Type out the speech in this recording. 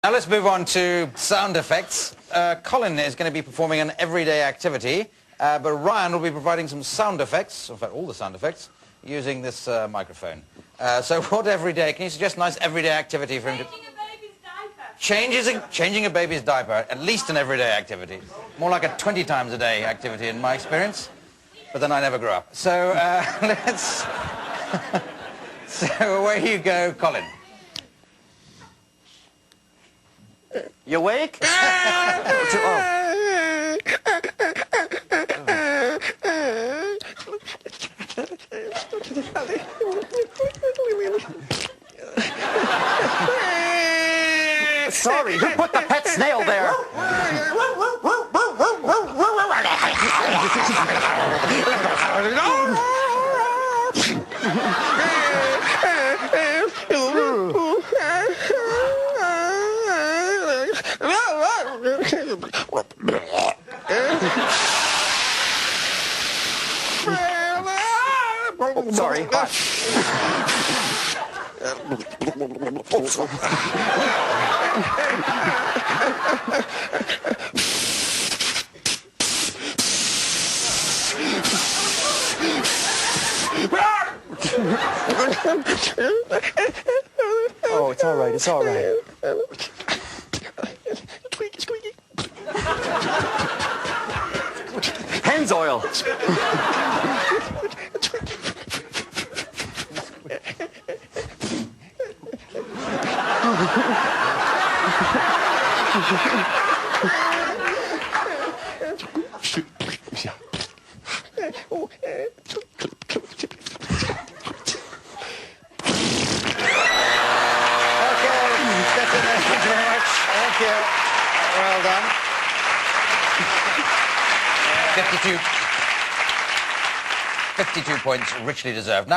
Now let's move on to sound effects. Colin is going to be performing an everyday activity, but Ryan will be providing some sound effects, in fact all the sound effects, using this microphone. So what everyday, can you suggest a nice everyday activity for him to... Changing a baby's diaper. Changing a baby's diaper, at least an everyday activity. More like a 20 times a day activity in my experience, but then I never grew up. So let's... So away you go, Colin. You awake? Sorry, who put the pet snail there? Oh, sorry. Oh, it's all right. It's all right. Hen's oil. Thank you. Well done. 52 points richly deserved. Now